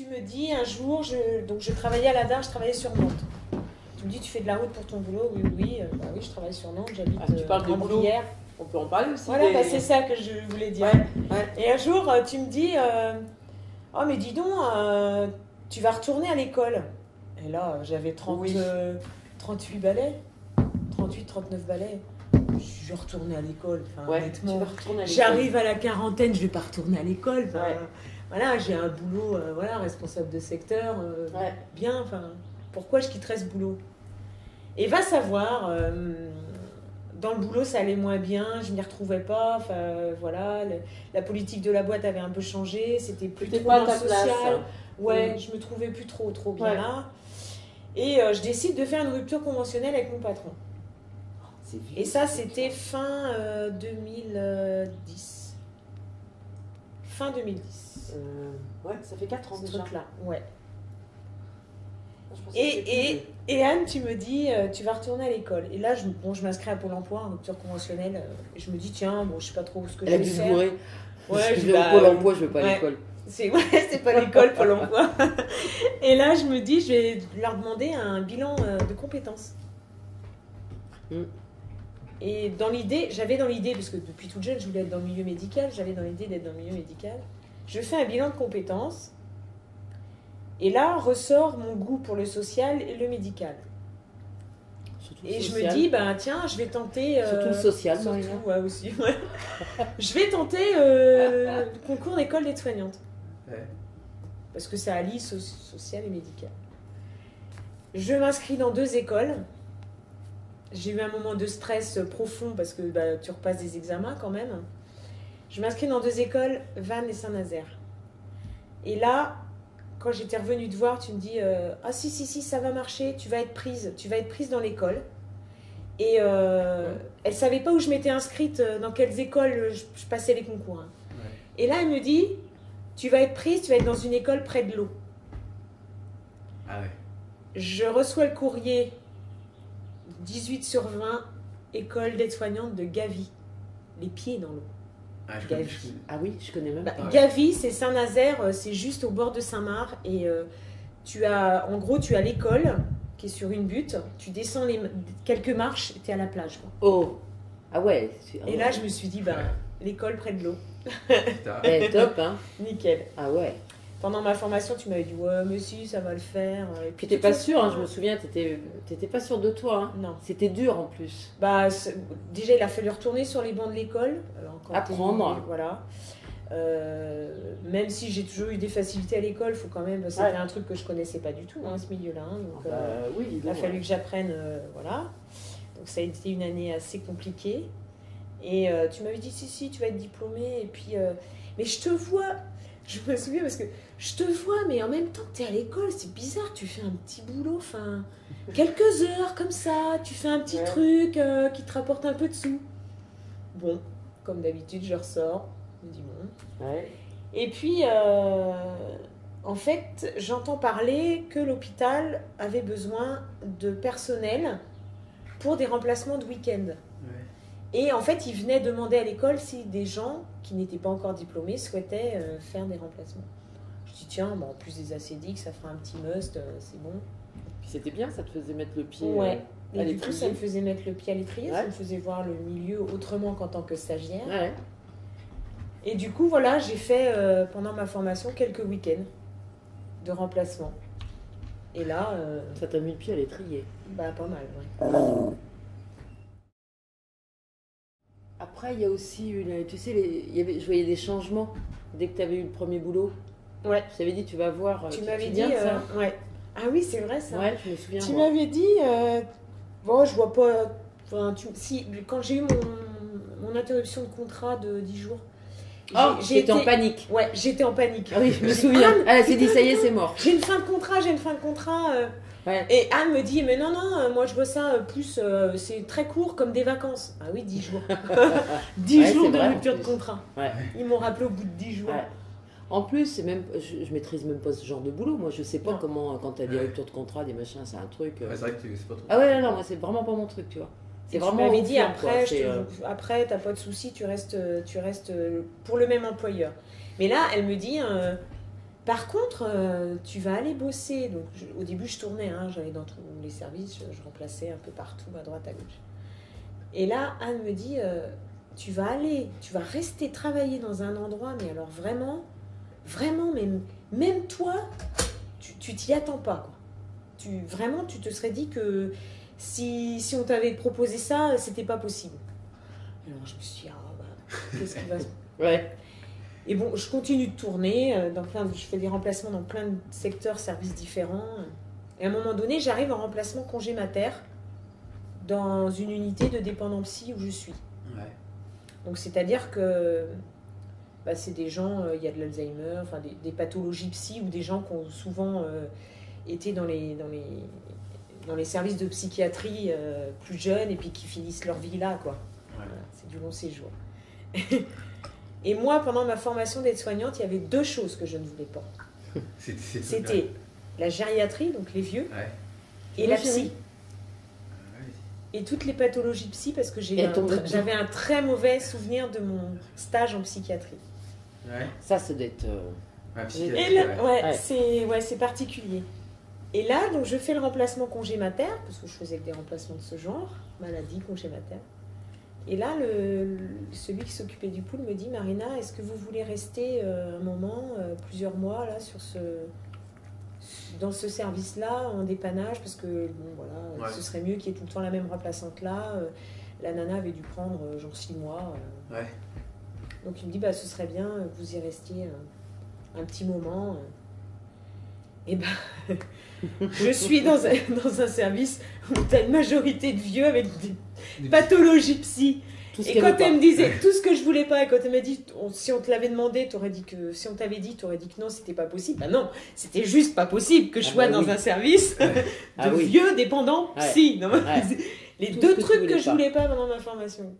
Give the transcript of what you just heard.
tu me dis un jour, donc je travaillais à la DAR, je travaillais sur Nantes. Tu me dis, tu fais de la route pour ton boulot? Oui, oui, bah oui, je travaille sur Nantes, j'habite tu parles de boulot. Grande-Brière. On peut en parler aussi. Voilà, bah, c'est ça que je voulais dire. Ouais. Et un jour, tu me dis, oh mais dis donc, tu vas retourner à l'école. Et là, j'avais 38 balais, 38, 39 balais. Je vais retourner à l'école. Enfin, honnêtement, j'arrive à la quarantaine, je vais pas retourner à l'école. Enfin, voilà, j'ai un boulot, voilà, responsable de secteur, bien. Enfin, pourquoi je quitterais ce boulot? Et va savoir. Dans le boulot, ça allait moins bien, je m'y retrouvais pas. Enfin, voilà, la politique de la boîte avait un peu changé, c'était plus trop dans le social. Place, ouais, je me trouvais plus trop bien là. Et je décide de faire une rupture conventionnelle avec mon patron. Et ça, c'était fin 2010. Fin 2010. Ouais, ça fait 4 ans ce déjà. Truc-là, ouais. Et Anne, tu me dis, tu vas retourner à l'école. Et là, je m'inscris à Pôle emploi, en rupture conventionnelle. Et je me dis, tiens, bon, je sais pas trop ce que je vais faire. Ouais, je vais au Pôle emploi, je vais pas à l'école. C'est pas l'école, Pôle emploi. Et là, je me dis, je vais leur demander un bilan de compétences. Et j'avais dans l'idée, parce que depuis toute jeune, je voulais être dans le milieu médical, j'avais dans l'idée d'être dans le milieu médical. Je fais un bilan de compétences. Et là, ressort mon goût pour le social et le médical. Et je me dis, bah, tiens, je vais tenter... surtout le social, ouais, aussi. Ouais. Je vais tenter le concours d'école d'aide-soignante. Ouais. Parce que ça allie social et médical. Je m'inscris dans 2 écoles. J'ai eu un moment de stress profond parce que bah, tu repasses des examens quand même. Je m'inscris dans 2 écoles, Vannes et Saint-Nazaire. Et là... Quand j'étais revenue te voir, tu me dis ah si, ça va marcher, tu vas être prise dans l'école. Et elle savait pas où je m'étais inscrite, dans quelles écoles je passais les concours. Hein. Ouais. Et là, elle me dit tu vas être prise, tu vas être dans une école près de l'eau. Ah ouais. Je reçois le courrier 18/20, école d'aide-soignante de Gavy, les pieds dans l'eau. Ah oui, je connais même pas. Gavy, c'est Saint-Nazaire, c'est juste au bord de Saint-Marc. Et tu as l'école qui est sur une butte. Tu descends quelques marches, tu es à la plage. Quoi. Oh, ah ouais. Et là, je me suis dit, l'école près de l'eau. Top, hein. Nickel. Ah ouais. Pendant ma formation, tu m'avais dit, ouais, mais si, ça va le faire. Et puis, t'es pas sûre, hein, je me souviens, t'étais pas sûre de toi. Hein. Non. C'était dur en plus. Bah, déjà, il a fallu retourner sur les bancs de l'école. Apprendre. Voilà. Même si j'ai toujours eu des facilités à l'école, faut quand même. C'était un truc que je connaissais pas du tout, hein, ce milieu-là. Hein, donc, il a fallu que j'apprenne. Voilà. Donc, ça a été une année assez compliquée. Et tu m'avais dit, si, tu vas être diplômée. Et puis, mais je te vois. Je me souviens parce que je te vois, mais en même temps que tu es à l'école, c'est bizarre, tu fais un petit boulot, enfin, quelques heures comme ça, tu fais un petit truc qui te rapporte un peu de sous. Bon, comme d'habitude, je ressors, je me dis bon. Ouais. Et puis, en fait, j'entends parler que l'hôpital avait besoin de personnel pour des remplacements de week-end. Et en fait, ils venaient demander à l'école si des gens qui n'étaient pas encore diplômés souhaitaient faire des remplacements. Je dis tiens, en plus des ACDIC, ça fera un petit must, c'est bon. Puis c'était bien, ça te faisait mettre le pied à l'étrier. Du coup, ça me faisait mettre le pied à l'étrier, ça me faisait voir le milieu autrement qu'en tant que stagiaire. Ouais. Et du coup, voilà, j'ai fait pendant ma formation quelques week-ends de remplacement. Et là... ça t'a mis le pied à l'étrier. Bah, pas mal, ouais. Après, il y a aussi tu sais, je voyais des changements dès que tu avais eu le premier boulot. Ouais. Je t'avais dit, tu vas voir. Tu m'avais dit ça. Ouais. Ah oui, c'est vrai ça. Ouais, je me souviens. Tu m'avais dit, bon, je vois pas. Enfin, quand j'ai eu mon interruption de contrat de 10 jours. J'étais en panique. Ouais, j'étais en panique. Ah oui, je me souviens. Elle s'est dit, ça y est, c'est mort. J'ai une fin de contrat. Ouais. Et Anne me dit, mais non, moi je vois ça plus, c'est très court comme des vacances. Ah oui, 10 jours. 10 jours de rupture de contrat. Ouais. Ils m'ont rappelé au bout de 10 jours. Ouais. En plus, je maîtrise même pas ce genre de boulot. Moi, je sais pas comment, quand tu as des ruptures de contrat, des machins, c'est un truc. Ouais, c'est vrai que c'est pas trop. Ah ouais, non, moi c'est vraiment pas mon truc, tu vois. C'est vraiment. Tu m'avais dit après, t'as pas de soucis, tu restes pour le même employeur. Mais là, elle me dit. Par contre, tu vas aller bosser. Donc, au début, je tournais, hein, j'allais dans tous les services, je remplaçais un peu partout, à droite, à gauche. Et là, Anne me dit, tu vas rester travailler dans un endroit, mais alors vraiment, même toi, tu t'y attends pas, quoi. Vraiment, tu te serais dit que si on t'avait proposé ça, c'était pas possible. Alors, je me suis dit, qu'est-ce qui va se... Ouais. Et bon, je continue de tourner, je fais des remplacements dans plein de secteurs, services différents. Et à un moment donné, j'arrive en remplacement congé mater dans une unité de dépendant psy où je suis. Ouais. Donc, c'est-à-dire que c'est des gens, il y a de l'Alzheimer, enfin des pathologies psy ou des gens qui ont souvent été dans les services de psychiatrie plus jeunes et puis qui finissent leur vie là, quoi. Ouais. Voilà, c'est du long séjour. Et moi, pendant ma formation d'aide-soignante, il y avait 2 choses que je ne voulais pas. C'était la gériatrie, donc les vieux, ouais. Et la psy. Et toutes les pathologies psy, parce que j'avais un très mauvais souvenir de mon stage en psychiatrie. Ouais. Ça doit être... c'est particulier. Et là, donc, je fais le remplacement congé mater, parce que je faisais que des remplacements de ce genre, maladie, congé mater. Et là, celui qui s'occupait du pool me dit, Marina, est-ce que vous voulez rester un moment, plusieurs mois, là, dans ce service-là, en dépannage, parce que, bon, voilà, ouais. Ce serait mieux qu'il y ait tout le temps la même remplaçante là. La nana avait dû prendre, genre 6 mois. Ouais. Donc, il me dit, ce serait bien que vous y restiez un petit moment. Et je suis dans un service où tu as une majorité de vieux avec des pathologies psy. Et quand elle me disait tout ce que je voulais pas, et quand elle m'a dit, si on te l'avait demandé, t'aurais dit que, si on t'avait dit, t'aurais dit que non, c'était pas possible. Non, c'était juste pas possible que je sois dans un service de vieux dépendants psy. Non, les 2 trucs que je voulais pas pendant ma formation.